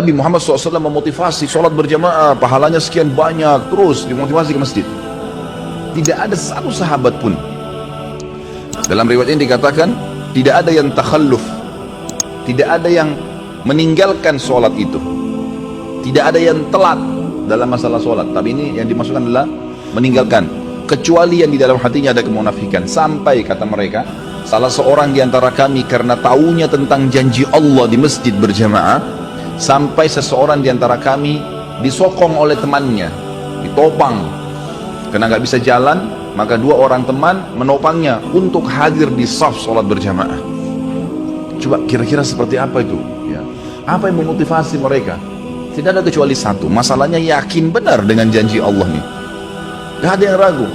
Nabi Muhammad SAW memotivasi sholat berjamaah, pahalanya sekian banyak, terus dimotivasi ke masjid. Tidak ada satu sahabat pun. Dalam riwayat ini dikatakan, tidak ada yang takhalluf, tidak ada yang meninggalkan sholat itu, tidak ada yang telat dalam masalah sholat. Tapi ini yang dimaksudkan adalah meninggalkan, kecuali yang di dalam hatinya ada kemunafikan. Sampai kata mereka, salah seorang di antara kami karena taunya tentang janji Allah di masjid berjamaah, sampai seseorang di antara kami disokong oleh temannya, ditopang karena nggak bisa jalan, maka dua orang teman menopangnya untuk hadir di saf sholat berjamaah. Coba kira-kira seperti apa itu ya? Apa yang memotivasi mereka? Tidak ada kecuali satu, masalahnya yakin benar dengan janji Allah nih, gak ada yang ragu.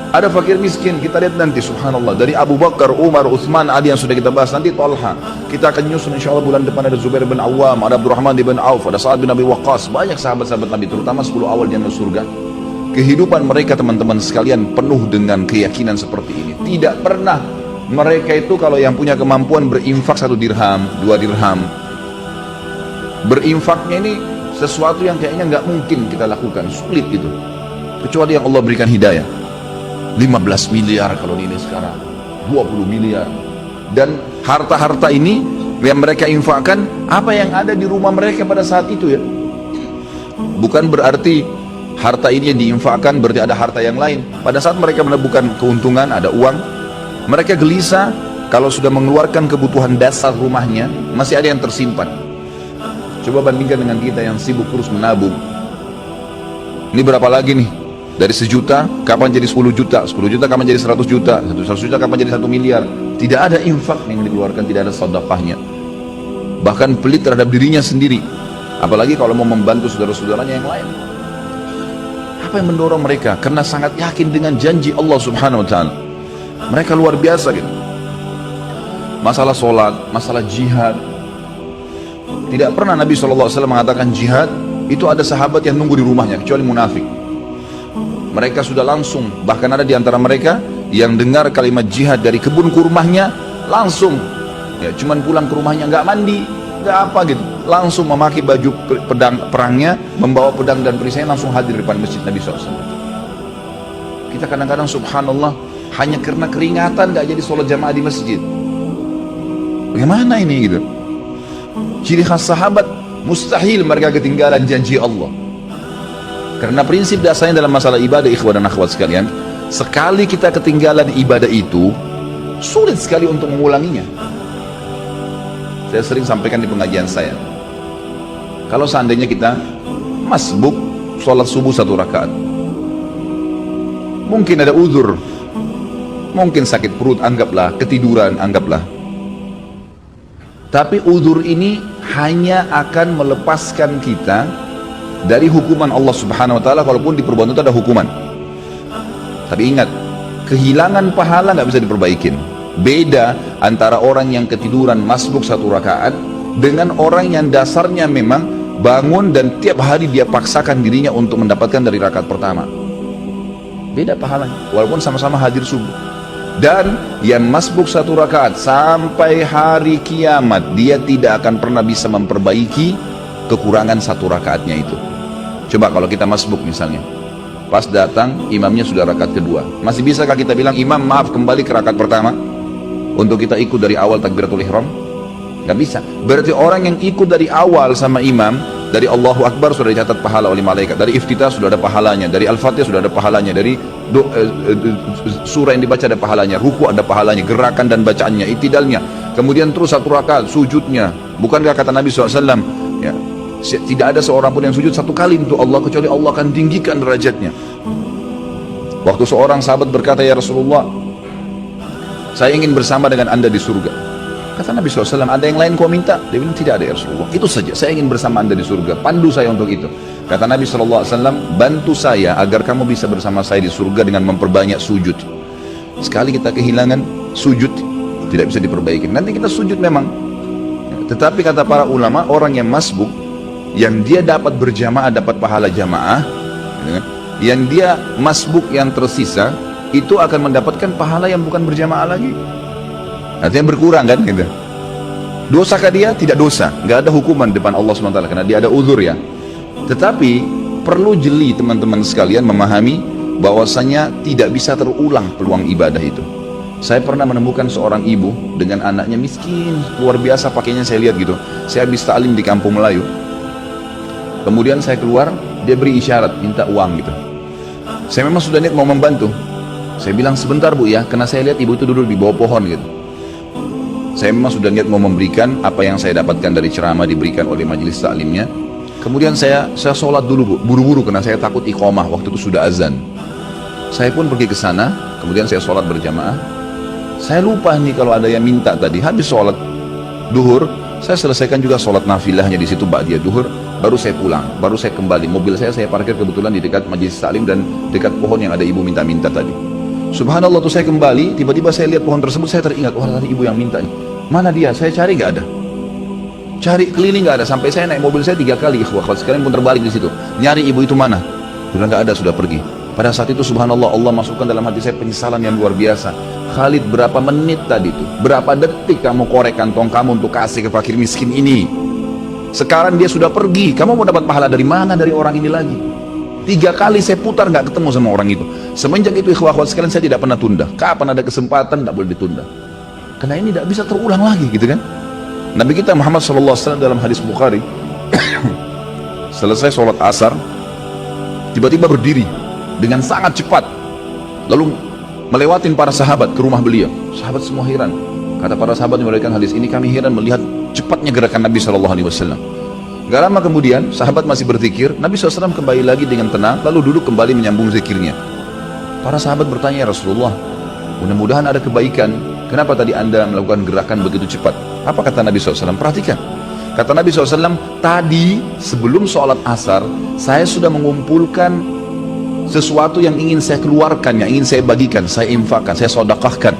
Ada fakir miskin, kita lihat nanti subhanallah, dari Abu Bakar, Umar, Uthman, ada yang sudah kita bahas, nanti Talha, kita akan nyusun insyaAllah bulan depan. Ada Zubair bin Awam, ada Abdurrahman bin Auf, ada Sa'ad bin Abi Waqqas, banyak sahabat-sahabat Nabi, terutama 10 awal jannah surga. Kehidupan mereka teman-teman sekalian penuh dengan keyakinan seperti ini. Tidak pernah mereka itu kalau yang punya kemampuan berinfak 1 dirham, 2 dirham, berinfaknya ini sesuatu yang kayaknya nggak mungkin kita lakukan, sulit gitu, kecuali yang Allah berikan hidayah. 15 miliar kalau ini sekarang, 20 miliar. Dan harta-harta ini yang mereka infakkan, apa yang ada di rumah mereka pada saat itu ya. Bukan berarti harta ini yang diinfakkan berarti ada harta yang lain. Pada saat mereka menemukan keuntungan, ada uang, mereka gelisah kalau sudah mengeluarkan kebutuhan dasar rumahnya, masih ada yang tersimpan. Coba bandingkan dengan kita yang sibuk terus menabung. Ini berapa lagi nih? Dari 1 juta, kapan jadi 10 juta? 10 juta kapan jadi 100 juta? 100 juta kapan jadi 1 miliar? Tidak ada infak yang dikeluarkan, tidak ada sedekahnya. Bahkan pelit terhadap dirinya sendiri. Apalagi kalau mau membantu saudara-saudaranya yang lain. Apa yang mendorong mereka? Karena sangat yakin dengan janji Allah subhanahu wa ta'ala. Mereka luar biasa gitu. Masalah sholat, masalah jihad. Tidak pernah Nabi SAW mengatakan jihad, itu ada sahabat yang nunggu di rumahnya, kecuali munafik. Mereka sudah langsung, bahkan ada di antara mereka yang dengar kalimat jihad dari kebun ke rumahnya, langsung ya, cuman pulang ke rumahnya, nggak mandi, nggak apa gitu, langsung memakai baju pedang perangnya, membawa pedang dan perisainya, langsung hadir di depan masjid Nabi SAW. Kita kadang-kadang subhanallah hanya karena keringatan nggak jadi sholat jamaah di masjid. Bagaimana ini gitu? Ciri khas sahabat, mustahil mereka ketinggalan janji Allah. Karena prinsip dasarnya dalam masalah ibadah, ikhwan dan akhwat sekalian, sekali kita ketinggalan ibadah itu, sulit sekali untuk mengulanginya. Saya sering sampaikan di pengajian saya, kalau seandainya kita masbuk sholat subuh 1 rakaat, mungkin ada uzur, mungkin sakit perut, anggaplah, ketiduran, anggaplah. Tapi uzur ini hanya akan melepaskan kita dari hukuman Allah subhanahu wa ta'ala, walaupun di perbuatan itu ada hukuman. Tapi ingat, kehilangan pahala nggak bisa diperbaikin. Beda antara orang yang ketiduran masbuk 1 rakaat dengan orang yang dasarnya memang bangun dan tiap hari dia paksakan dirinya untuk mendapatkan dari rakaat pertama. Beda pahalanya, walaupun sama-sama hadir subuh. Dan yang masbuk 1 rakaat sampai hari kiamat, dia tidak akan pernah bisa memperbaiki kekurangan 1 rakaatnya itu. Coba kalau kita masbuk misalnya, pas datang imamnya sudah rakaat kedua, masih bisakah kita bilang, imam maaf kembali ke rakaat pertama untuk kita ikut dari awal takbiratul ihram? Gak bisa. Berarti orang yang ikut dari awal sama imam, dari Allahu Akbar sudah dicatat pahala oleh malaikat, dari iftitah sudah ada pahalanya, dari Al-Fatihah sudah ada pahalanya, dari surah yang dibaca ada pahalanya, ruku ada pahalanya, gerakan dan bacaannya, itidalnya, kemudian terus 1 rakaat sujudnya. Bukankah kata Nabi SAW ya, tidak ada seorang pun yang sujud 1 kali untuk Allah kecuali Allah akan tinggikan derajatnya. Waktu seorang sahabat berkata, ya Rasulullah, saya ingin bersama dengan anda di surga. Kata Nabi SAW, ada yang lain kau minta? Dia bilang, tidak ada ya Rasulullah, itu saja, saya ingin bersama anda di surga, pandu saya untuk itu. Kata Nabi SAW, bantu saya agar kamu bisa bersama saya di surga dengan memperbanyak sujud. Sekali kita kehilangan sujud, tidak bisa diperbaiki. Nanti kita sujud memang, tetapi kata para ulama, orang yang masbuk, yang dia dapat berjamaah, dapat pahala jamaah, yang dia masbuk yang tersisa, itu akan mendapatkan pahala yang bukan berjamaah lagi. Artinya berkurang kan gitu. Dosakah dia? Tidak dosa, nggak ada hukuman depan Allah SWT karena dia ada uzur ya. Tetapi perlu jeli teman-teman sekalian memahami bahwasanya tidak bisa terulang peluang ibadah itu. Saya pernah menemukan seorang ibu dengan anaknya miskin, luar biasa pakainya, saya lihat gitu. Saya habis ta'lim di kampung Melayu. Kemudian saya keluar, dia beri isyarat, minta uang gitu. Saya memang sudah niat mau membantu. Saya bilang sebentar bu ya, karena saya lihat ibu itu duduk di bawah pohon gitu. Saya memang sudah niat mau memberikan apa yang saya dapatkan dari ceramah diberikan oleh majelis taklimnya. Kemudian saya sholat dulu bu, buru-buru karena saya takut iqamah, waktu itu sudah azan. Saya pun pergi ke sana, kemudian saya sholat berjamaah. Saya lupa nih kalau ada yang minta tadi. Habis sholat duhur, saya selesaikan juga sholat nafilahnya di situ ba'diyah duhur. Baru saya pulang, baru saya kembali. Mobil saya parkir kebetulan di dekat majelis taklim dan dekat pohon yang ada ibu minta-minta tadi. Subhanallah, tuh saya kembali, tiba-tiba saya lihat pohon tersebut, saya teringat, wah tadi ibu yang minta nih. Mana dia? Saya cari nggak ada. Cari keliling nggak ada, sampai saya naik mobil saya 3 kali. Ikhwah, sekarang pun terbalik di situ. Nyari ibu itu mana? Sudah nggak ada, sudah pergi. Pada saat itu subhanallah, Allah masukkan dalam hati saya penyesalan yang luar biasa. Khalid, berapa menit tadi itu? Berapa detik kamu korek kantong kamu untuk kasih ke fakir miskin ini? Sekarang dia sudah pergi, kamu mau dapat pahala dari mana dari orang ini lagi? 3 kali saya putar nggak ketemu sama orang itu. Semenjak itu ikhwah sekalian saya tidak pernah tunda. Kapan ada kesempatan tidak boleh ditunda. Karena ini tidak bisa terulang lagi gitu kan. Nabi kita Muhammad SAW dalam hadis Bukhari selesai sholat asar tiba-tiba berdiri dengan sangat cepat lalu melewatin para sahabat ke rumah beliau. Sahabat semua heran. Kata para sahabat yang meriwayatkan hadis ini, kami heran melihat cepatnya gerakan Nabi SAW. Gak lama kemudian sahabat masih berzikir, Nabi SAW kembali lagi dengan tenang lalu duduk kembali menyambung zikirnya. Para sahabat bertanya, ya Rasulullah, mudah-mudahan ada kebaikan, kenapa tadi anda melakukan gerakan begitu cepat? Apa kata Nabi SAW? Perhatikan. Kata Nabi SAW, tadi sebelum sholat asar saya sudah mengumpulkan sesuatu yang ingin saya keluarkan, yang ingin saya bagikan, saya infakkan, saya sedekahkan.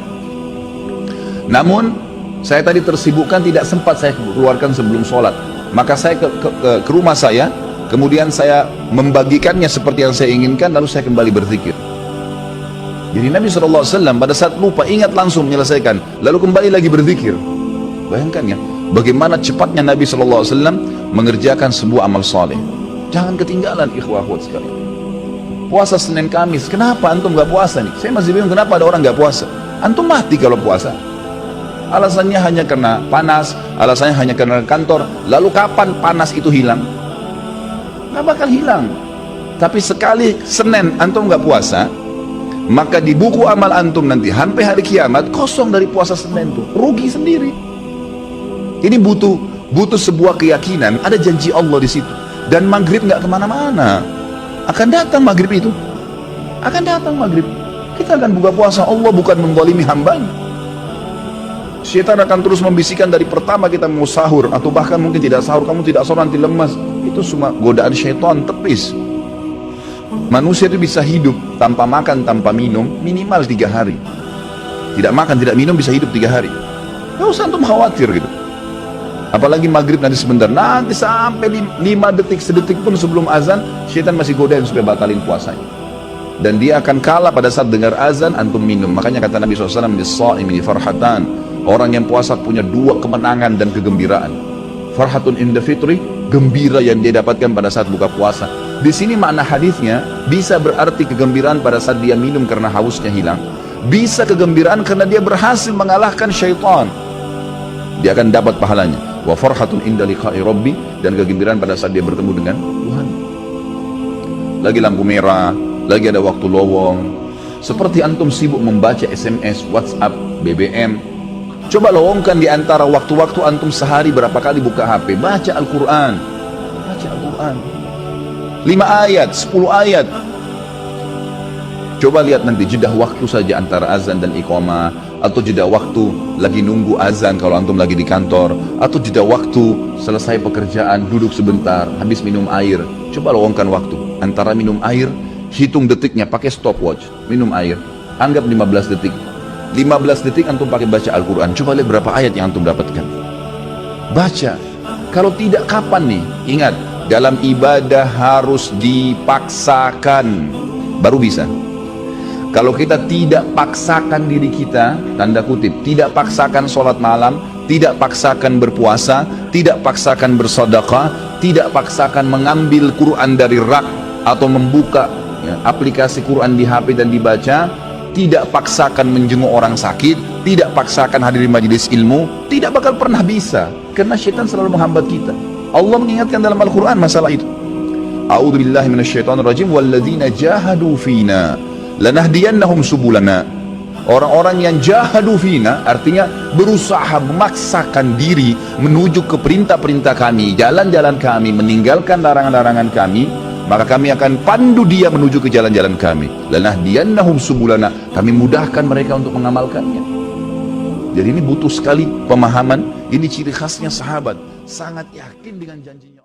Namun saya tadi tersibukkan, tidak sempat saya keluarkan sebelum sholat. Maka saya ke rumah saya, kemudian saya membagikannya seperti yang saya inginkan, lalu saya kembali berzikir. Jadi Nabi SAW pada saat lupa ingat langsung menyelesaikan, lalu kembali lagi berzikir. Bayangkan ya, bagaimana cepatnya Nabi SAW mengerjakan sebuah amal saleh. Jangan ketinggalan ikhwah sekalian. Puasa Senin Kamis, kenapa antum gak puasa nih? Saya masih bingung kenapa ada orang gak puasa. Antum mati kalau puasa. Alasannya hanya karena panas, alasannya hanya karena kantor. Lalu kapan panas itu hilang? Gak bakal hilang. Tapi sekali Senin antum gak puasa, maka di buku amal antum nanti sampai hari kiamat kosong dari puasa Senin tuh, rugi sendiri. Ini butuh sebuah keyakinan, ada janji Allah di situ. Dan maghrib nggak kemana-mana, akan datang maghrib itu, akan datang maghrib. Kita akan buka puasa, Allah bukan menzalimi hambanya. Syaitan akan terus membisikkan dari pertama kita mau sahur atau bahkan mungkin tidak sahur, kamu tidak sahur nanti lemas. Itu semua godaan syaitan tepis. Manusia itu bisa hidup tanpa makan, tanpa minum minimal 3 hari. Tidak makan, tidak minum bisa hidup 3 hari. Gak usah antum khawatir gitu. Apalagi maghrib nanti sebentar, nanti sampai 5 detik, sedetik pun sebelum azan, syaitan masih godain supaya batalin puasanya. Dan dia akan kalah pada saat dengar azan, antum minum. Makanya kata Nabi SAW, "Lis-sha'imi farhatan." Orang yang puasa punya 2 kemenangan dan kegembiraan. Farhatun inda fitri, gembira yang dia dapatkan pada saat buka puasa. Di sini makna hadisnya bisa berarti kegembiraan pada saat dia minum karena hausnya hilang. Bisa kegembiraan karena dia berhasil mengalahkan syaitan. Dia akan dapat pahalanya. Wa farhatun inda liqa'i rabbi, dan kegembiraan pada saat dia bertemu dengan Tuhan. Lagi lampu merah, lagi ada waktu lowong. Seperti antum sibuk membaca SMS, WhatsApp, BBM. Coba lowongkan di antara waktu-waktu antum sehari berapa kali buka HP, baca Al-Quran. Baca Al-Quran. 5 ayat, 10 ayat. Coba lihat nanti jeda waktu saja antara azan dan iqamah, atau jeda waktu lagi nunggu azan kalau antum lagi di kantor, atau jeda waktu selesai pekerjaan duduk sebentar habis minum air. Coba lowongkan waktu antara minum air, hitung detiknya pakai stopwatch. Minum air, anggap 15 detik. 15 detik antum pakai baca Al-Quran. Coba lihat berapa ayat yang antum dapatkan. Baca. Kalau tidak kapan nih? Ingat, dalam ibadah harus dipaksakan baru bisa. Kalau kita tidak paksakan diri kita, tanda kutip, tidak paksakan sholat malam, tidak paksakan berpuasa, tidak paksakan bersedekah, tidak paksakan mengambil Quran dari rak atau membuka aplikasi Quran di HP dan dibaca, tidak paksakan menjenguk orang sakit, tidak paksakan hadir di majelis ilmu, tidak bakal pernah bisa, karena syaitan selalu menghambat kita. Allah mengingatkan dalam Al-Quran masalah itu. A'udzubillahi minasyaitonirrajim, walladzina jahadu fina lanahdiyannahum subulana. Orang-orang yang jahadu fina artinya berusaha memaksakan diri menuju ke perintah-perintah kami, jalan-jalan kami, meninggalkan larangan-larangan kami, maka kami akan pandu dia menuju ke jalan-jalan kami. Lanahdiyannahum subulana, kami mudahkan mereka untuk mengamalkannya. Jadi ini butuh sekali pemahaman. Ini ciri khasnya sahabat, sangat yakin dengan janjinya.